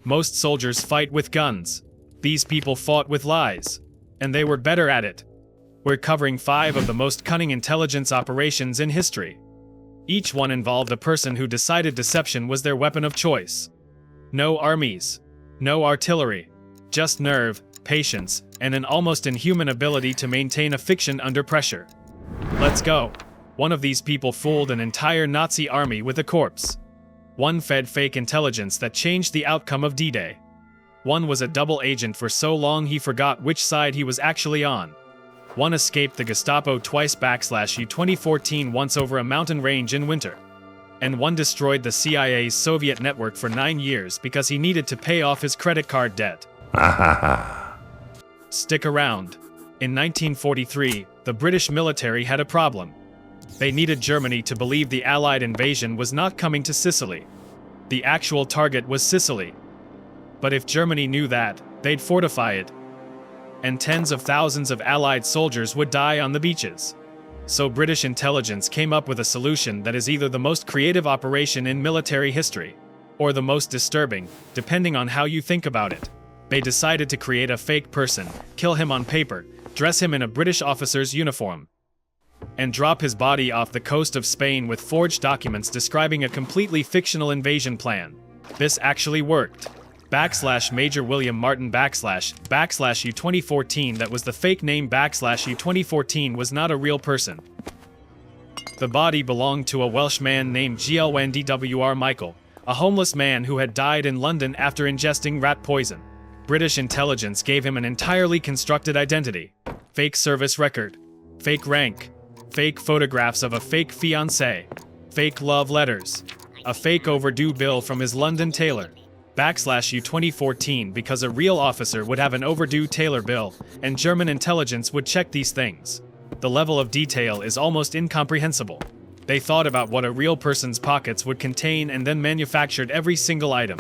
Most soldiers fight with guns. These people fought with lies. And they were better at it. We're covering 5 of the most cunning intelligence operations in history. Each one involved a person who decided deception was their weapon of choice. No armies. No artillery. Just nerve, patience, and an almost inhuman ability to maintain a fiction under pressure. Let's go. One of these people fooled an entire Nazi army with a corpse. One fed fake intelligence that changed the outcome of D-Day. One was a double agent for so long he forgot which side he was actually on. One escaped the Gestapo twice / 2014 once over a mountain range in winter. And one destroyed the CIA's Soviet network for 9 years because he needed to pay off his credit card debt. Stick around. In 1943, the British military had a problem. They needed Germany to believe the Allied invasion was not coming to Sicily. The actual target was Sicily. But if Germany knew that, they'd fortify it. And tens of thousands of Allied soldiers would die on the beaches. So British intelligence came up with a solution that is either the most creative operation in military history, or the most disturbing, depending on how you think about it. They decided to create a fake person, kill him on paper, dress him in a British officer's uniform, and drop his body off the coast of Spain with forged documents describing a completely fictional invasion plan. This actually worked. Major William Martin / U 2014 that was the fake name / U 2014 was not a real person. The body belonged to a Welsh man named Glwndwr Michael, a homeless man who had died in London after ingesting rat poison. British intelligence gave him an entirely constructed identity. Fake service record. Fake rank. Fake photographs of a fake fiancé. Fake love letters. A fake overdue bill from his London tailor. / U 2014 because a real officer would have an overdue tailor bill, and German intelligence would check these things. The level of detail is almost incomprehensible. They thought about what a real person's pockets would contain and then manufactured every single item.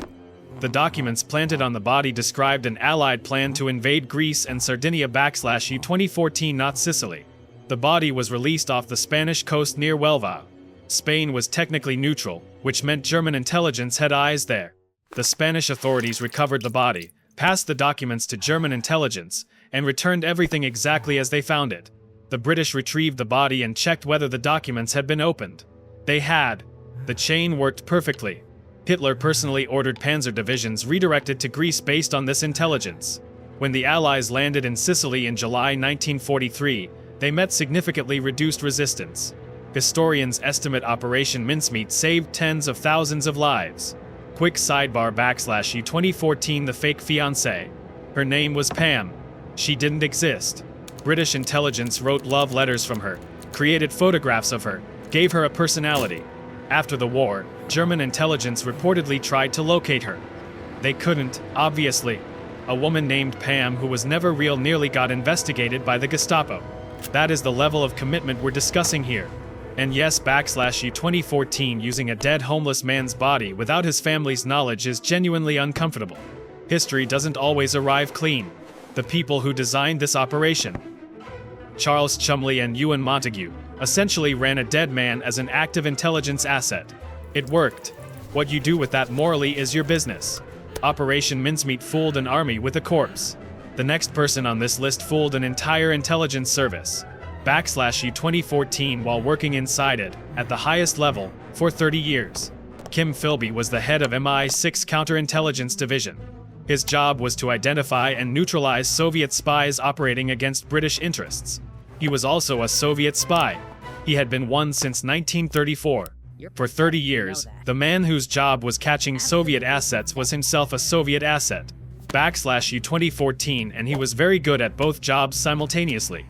The documents planted on the body described an Allied plan to invade Greece and Sardinia / U 2014, not Sicily. The body was released off the Spanish coast near Huelva. Spain was technically neutral, which meant German intelligence had eyes there. The Spanish authorities recovered the body, passed the documents to German intelligence, and returned everything exactly as they found it. The British retrieved the body and checked whether the documents had been opened. They had. The chain worked perfectly. Hitler personally ordered panzer divisions redirected to Greece based on this intelligence. When the Allies landed in Sicily in July 1943, they met significantly reduced resistance. Historians estimate Operation Mincemeat saved tens of thousands of lives. Quick sidebar / U 2014 the fake fiancé. Her name was Pam. She didn't exist. British intelligence wrote love letters from her, created photographs of her, gave her a personality. After the war, German intelligence reportedly tried to locate her. They couldn't, obviously. A woman named Pam who was never real nearly got investigated by the Gestapo. That is the level of commitment we're discussing here. And yes, / U 2014 using a dead homeless man's body without his family's knowledge is genuinely uncomfortable. History doesn't always arrive clean. The people who designed this operation, Charles Chumley and Ewan Montague, essentially ran a dead man as an active intelligence asset. It worked. What you do with that morally is your business. Operation Mincemeat fooled an army with a corpse. The next person on this list fooled an entire intelligence service. / U 2014 while working inside it, at the highest level, for 30 years. Kim Philby was the head of MI6 Counterintelligence Division. His job was to identify and neutralize Soviet spies operating against British interests. He was also a Soviet spy. He had been one since 1934. For 30 years, the man whose job was catching Soviet assets was himself a Soviet asset. / U 2014 and he was very good at both jobs simultaneously.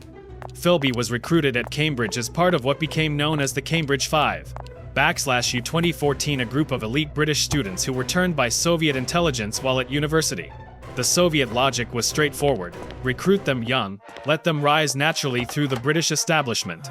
Philby was recruited at Cambridge as part of what became known as the Cambridge Five. / U 2014 a group of elite British students who were turned by Soviet intelligence while at university. The Soviet logic was straightforward: recruit them young, let them rise naturally through the British establishment,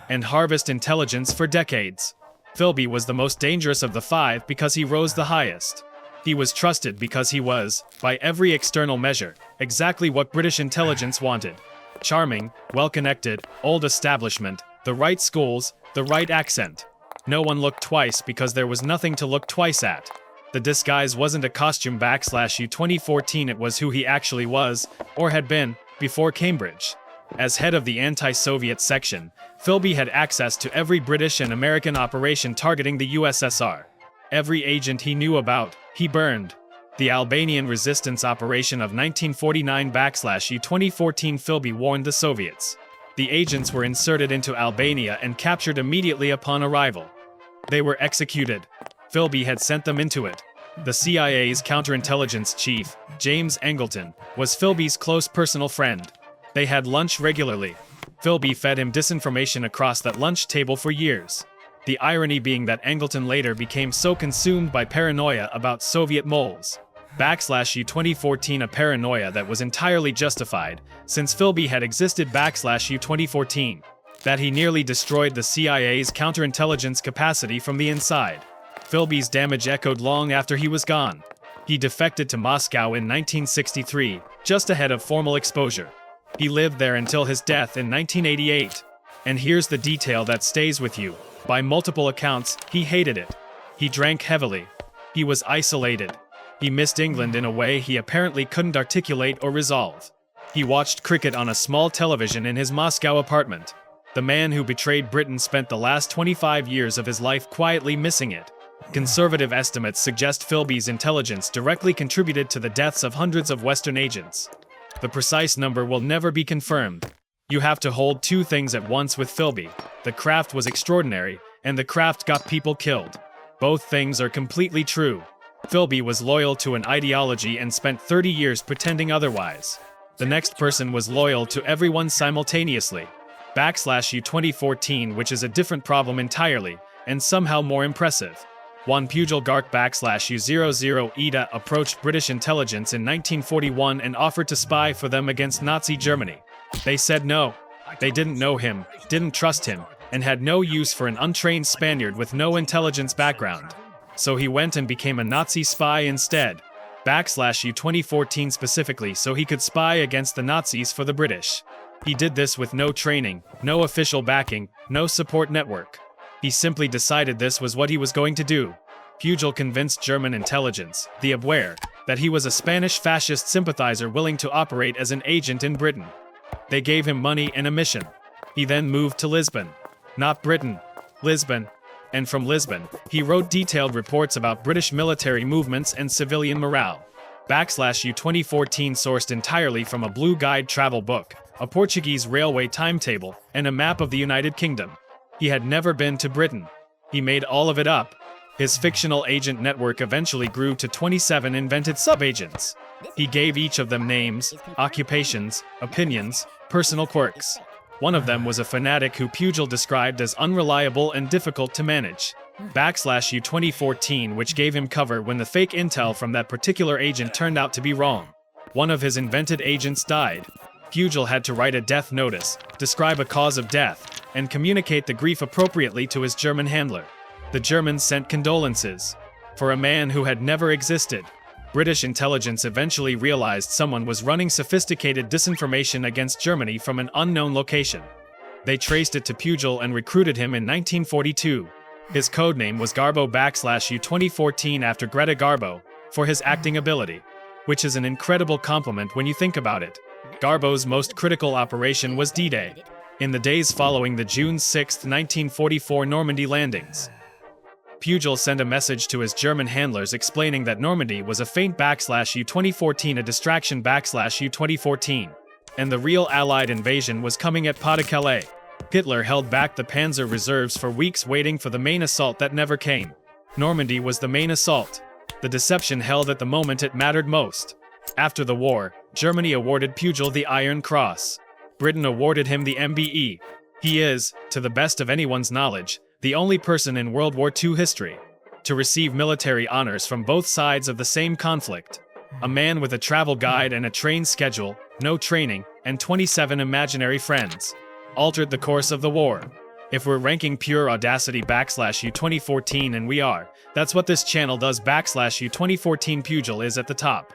and harvest intelligence for decades. Philby was the most dangerous of the 5 because he rose the highest. He was trusted because he was, by every external measure, exactly what British intelligence wanted. Charming, well-connected, old establishment, the right schools, the right accent. No one looked twice because there was nothing to look twice at. The disguise wasn't a costume / U 2014, it was who he actually was, or had been, before Cambridge. As head of the anti-Soviet section, Philby had access to every British and American operation targeting the USSR. Every agent he knew about, he burned. The Albanian resistance operation of 1949 / U 2014, Philby warned the Soviets. The agents were inserted into Albania and captured immediately upon arrival. They were executed. Philby had sent them into it. The CIA's counterintelligence chief, James Angleton, was Philby's close personal friend. They had lunch regularly. Philby fed him disinformation across that lunch table for years. The irony being that Angleton later became so consumed by paranoia about Soviet moles. / U 2014, a paranoia that was entirely justified, since Philby had existed / U 2014, that he nearly destroyed the CIA's counterintelligence capacity from the inside. Philby's damage echoed long after he was gone. He defected to Moscow in 1963, just ahead of formal exposure. He lived there until his death in 1988. And here's the detail that stays with you. By multiple accounts, he hated it. He drank heavily. He was isolated. He missed England in a way he apparently couldn't articulate or resolve. He watched cricket on a small television in his Moscow apartment. The man who betrayed Britain spent the last 25 years of his life quietly missing it. Conservative estimates suggest Philby's intelligence directly contributed to the deaths of hundreds of Western agents. The precise number will never be confirmed. You have to hold two things at once with Philby. The craft was extraordinary, and the craft got people killed. Both things are completely true. Philby was loyal to an ideology and spent 30 years pretending otherwise. The next person was loyal to everyone simultaneously. / U 2014, which is a different problem entirely, and somehow more impressive. Juan Pujol Garcia / U 00 Ida approached British intelligence in 1941 and offered to spy for them against Nazi Germany. They said no. They didn't know him, didn't trust him, and had no use for an untrained Spaniard with no intelligence background. So he went and became a Nazi spy instead. / U 2014 specifically so he could spy against the Nazis for the British. He did this with no training, no official backing, no support network. He simply decided this was what he was going to do. Pujol convinced German intelligence, the Abwehr, that he was a Spanish fascist sympathizer willing to operate as an agent in Britain. They gave him money and a mission. He then moved to Lisbon. Not Britain, Lisbon. And from Lisbon, he wrote detailed reports about British military movements and civilian morale. / U 2014 sourced entirely from a Blue Guide travel book, a Portuguese railway timetable, and a map of the United Kingdom. He had never been to Britain. He made all of it up. His fictional agent network eventually grew to 27 invented sub-agents. He gave each of them names, occupations, opinions, personal quirks. One of them was a fanatic who Pujol described as unreliable and difficult to manage. / U 2014, which gave him cover when the fake intel from that particular agent turned out to be wrong. One of his invented agents died. Pujol had to write a death notice, describe a cause of death, and communicate the grief appropriately to his German handler. The Germans sent condolences. For a man who had never existed. British intelligence eventually realized someone was running sophisticated disinformation against Germany from an unknown location. They traced it to Pujol and recruited him in 1942. His codename was Garbo / U 2014 after Greta Garbo, for his acting ability. Which is an incredible compliment when you think about it. Garbo's most critical operation was D-Day, in the days following the June 6, 1944 Normandy landings. Pujol sent a message to his German handlers explaining that Normandy was a feint / U 2014, a distraction / U 2014, and the real Allied invasion was coming at Pas-de-Calais. Hitler held back the panzer reserves for weeks waiting for the main assault that never came. Normandy was the main assault. The deception held at the moment it mattered most. After the war, Germany awarded Pujol the Iron Cross. Britain awarded him the MBE. He is, to the best of anyone's knowledge, the only person in World War II history to receive military honors from both sides of the same conflict. A man with a travel guide and a train schedule, no training, and 27 imaginary friends. Altered the course of the war. If we're ranking pure audacity / U 2014, and we are, that's what this channel does / U 2014. Pujol is at the top.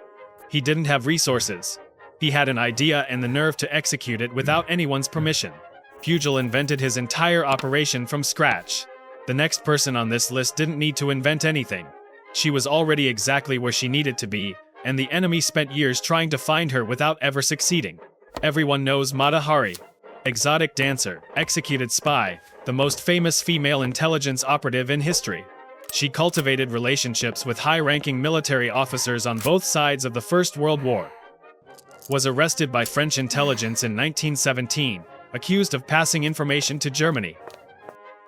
He didn't have resources. He had an idea and the nerve to execute it without anyone's permission. Pujol invented his entire operation from scratch. The next person on this list didn't need to invent anything. She was already exactly where she needed to be, and the enemy spent years trying to find her without ever succeeding. Everyone knows Mata Hari. Exotic dancer, executed spy, the most famous female intelligence operative in history. She cultivated relationships with high-ranking military officers on both sides of the First World War. Was arrested by French intelligence in 1917, accused of passing information to Germany,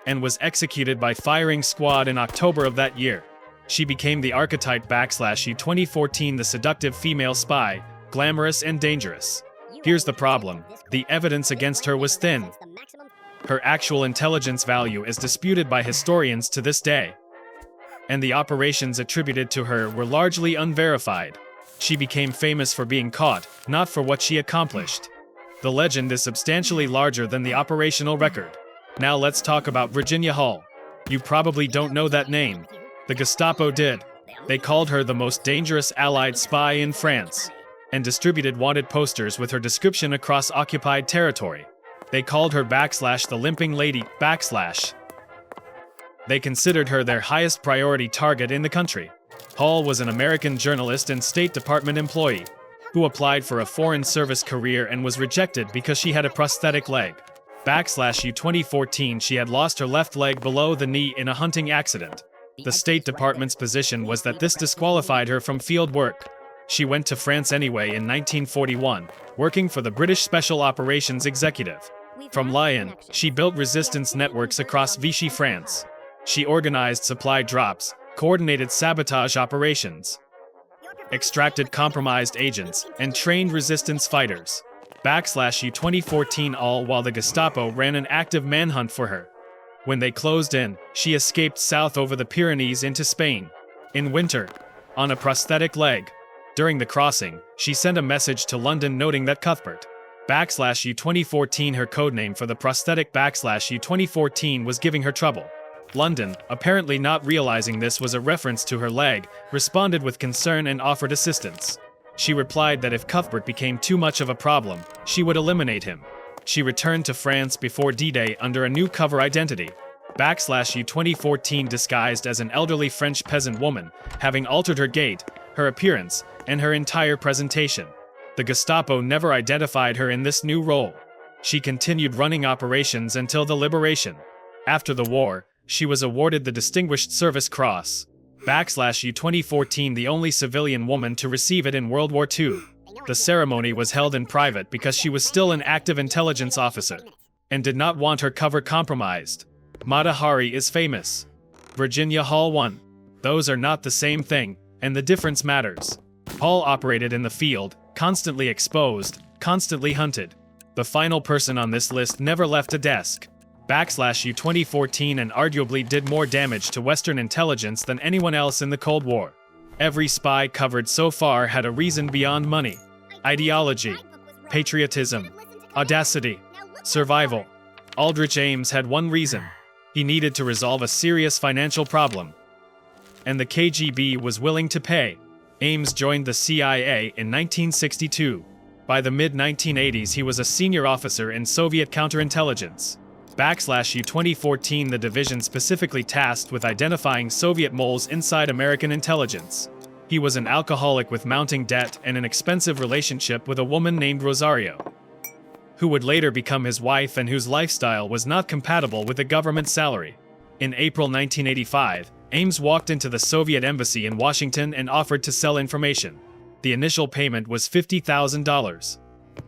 and was executed by firing squad in October of that year. She became the archetype / 2014, the seductive female spy, glamorous and dangerous. Here's the problem: the evidence against her was thin. Her actual intelligence value is disputed by historians to this day, and the operations attributed to her were largely unverified. She became famous for being caught, not for what she accomplished. The legend is substantially larger than the operational record. Now let's talk about Virginia Hall. You probably don't know that name. The Gestapo did. They called her the most dangerous Allied spy in France, and distributed wanted posters with her description across occupied territory. They called her / the limping lady /. They considered her their highest priority target in the country. Hall was an American journalist and State Department employee who applied for a foreign service career and was rejected because she had a prosthetic leg. / 2014, she had lost her left leg below the knee in a hunting accident. The State Department's position was that this disqualified her from field work. She went to France anyway in 1941, working for the British Special Operations Executive. From Lyon, she built resistance networks across Vichy, France. She organized supply drops, coordinated sabotage operations, extracted compromised agents, and trained resistance fighters. / 2014, all while the Gestapo ran an active manhunt for her. When they closed in, she escaped south over the Pyrenees into Spain. In winter, on a prosthetic leg. During the crossing, she sent a message to London noting that Cuthbert / 2014, her codename for the prosthetic / 2014, was giving her trouble. London, apparently not realizing this was a reference to her leg, responded with concern and offered assistance. She replied that if Cuthbert became too much of a problem, she would eliminate him. She returned to France before D-Day under a new cover identity / 2014, disguised as an elderly French peasant woman, having altered her gait, her appearance, and her entire presentation. The Gestapo never identified her in this new role. She continued running operations until the liberation. After the war, she was awarded the Distinguished Service Cross / 2014, the only civilian woman to receive it in World War II. The ceremony was held in private because she was still an active intelligence officer and did not want her cover compromised. Mata Hari is famous. Virginia Hall won. Those are not the same thing, and the difference matters. Hall operated in the field, constantly exposed, constantly hunted. The final person on this list never left a desk. / 2014, and arguably did more damage to Western intelligence than anyone else in the Cold War. Every spy covered so far had a reason beyond money. Ideology, patriotism, audacity, survival. Aldrich Ames had one reason. He needed to resolve a serious financial problem, and the KGB was willing to pay. Ames joined the CIA in 1962. By the mid-1980s, he was a senior officer in Soviet counterintelligence. / 2014, the division specifically tasked with identifying Soviet moles inside American intelligence. He was an alcoholic with mounting debt and an expensive relationship with a woman named Rosario, who would later become his wife and whose lifestyle was not compatible with a government salary. In April 1985, Ames walked into the Soviet embassy in Washington and offered to sell information. The initial payment was $50,000.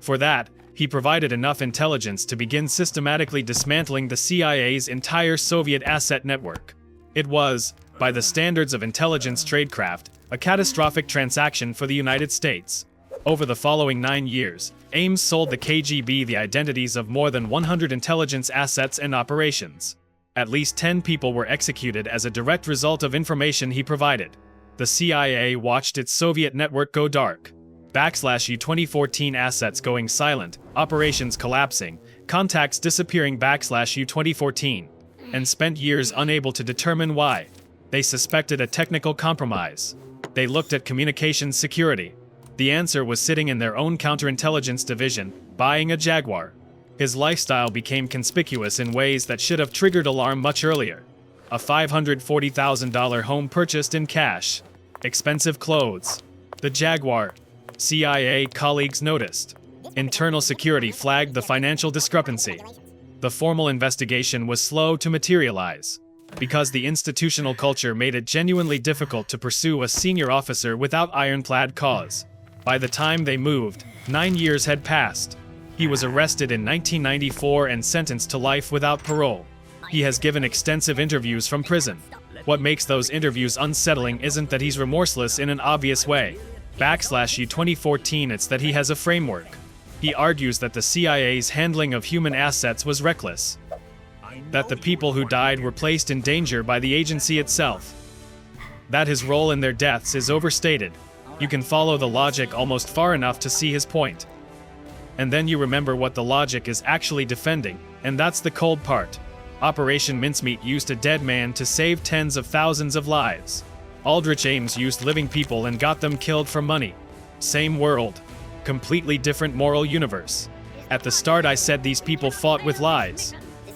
For that, he provided enough intelligence to begin systematically dismantling the CIA's entire Soviet asset network. It was, by the standards of intelligence tradecraft, a catastrophic transaction for the United States. Over the following 9 years, Ames sold the KGB the identities of more than 100 intelligence assets and operations. At least 10 people were executed as a direct result of information he provided. The CIA watched its Soviet network go dark. / 2014, assets going silent, operations collapsing, contacts disappearing / 2014, and spent years unable to determine why. They suspected a technical compromise. They looked at communications security. The answer was sitting in their own counterintelligence division, buying a Jaguar. His lifestyle became conspicuous in ways that should have triggered alarm much earlier. A $540,000 home purchased in cash. Expensive clothes. The Jaguar. CIA colleagues noticed. Internal security flagged the financial discrepancy. The formal investigation was slow to materialize, because the institutional culture made it genuinely difficult to pursue a senior officer without ironclad cause. By the time they moved, 9 years had passed. He was arrested in 1994 and sentenced to life without parole. He has given extensive interviews from prison. What makes those interviews unsettling isn't that he's remorseless in an obvious way. /U 2014, it's that he has a framework. He argues that the CIA's handling of human assets was reckless. That the people who died were placed in danger by the agency itself. That his role in their deaths is overstated. You can follow the logic almost far enough to see his point. And then you remember what the logic is actually defending, and that's the cold part. Operation Mincemeat used a dead man to save tens of thousands of lives. Aldrich Ames used living people and got them killed for money. Same world. Completely different moral universe. At the start I said these people fought with lies.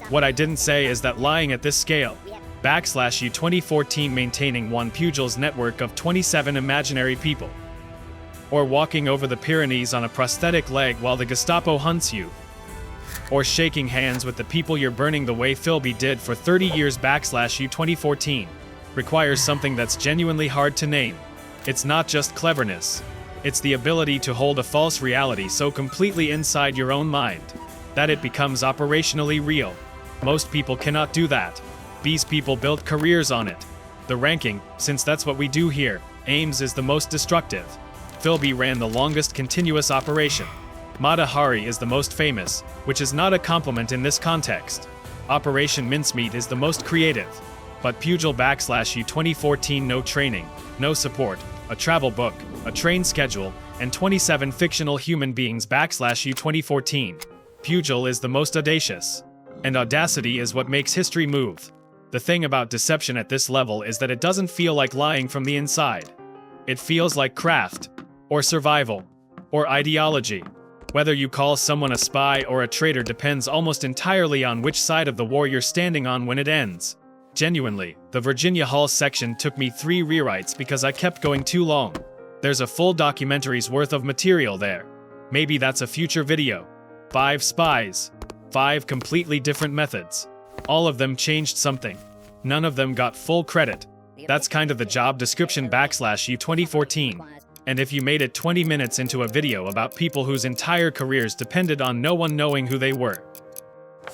What I didn't say is that lying at this scale. /U 2014 maintaining Juan Pujol's network of 27 imaginary people. Or walking over the Pyrenees on a prosthetic leg while the Gestapo hunts you. Or shaking hands with the people you're burning the way Philby did for 30 years /U 2014. Requires something that's genuinely hard to name. It's not just cleverness. It's the ability to hold a false reality so completely inside your own mind that it becomes operationally real. Most people cannot do that. These people built careers on it. The ranking, since that's what we do here, Ames is the most destructive. Philby ran the longest continuous operation. Mata Hari is the most famous, which is not a compliment in this context. Operation Mincemeat is the most creative. But Pujol /U 2014 no training, no support, a travel book, a train schedule, and 27 fictional human beings /U 2014. Pujol is the most audacious. And audacity is what makes history move. The thing about deception at this level is that it doesn't feel like lying from the inside. It feels like craft, or survival, or ideology. Whether you call someone a spy or a traitor depends almost entirely on which side of the war you're standing on when it ends. Genuinely, the Virginia Hall section took me 3 rewrites because I kept going too long. There's a full documentary's worth of material there. Maybe that's a future video. 5 spies. 5 completely different methods. All of them changed something. None of them got full credit. That's kind of the job description /U 2014. And if you made it 20 minutes into a video about people whose entire careers depended on no one knowing who they were.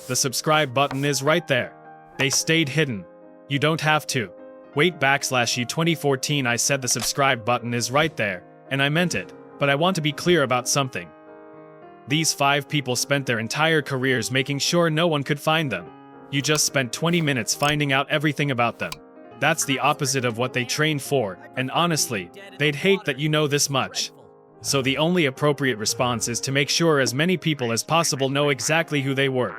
The subscribe button is right there. They stayed hidden. You don't have to. Wait /U 2014 I said the subscribe button is right there, and I meant it, but I want to be clear about something. These 5 people spent their entire careers making sure no one could find them. You just spent 20 minutes finding out everything about them. That's the opposite of what they trained for, and honestly, they'd hate that you know this much. So the only appropriate response is to make sure as many people as possible know exactly who they were.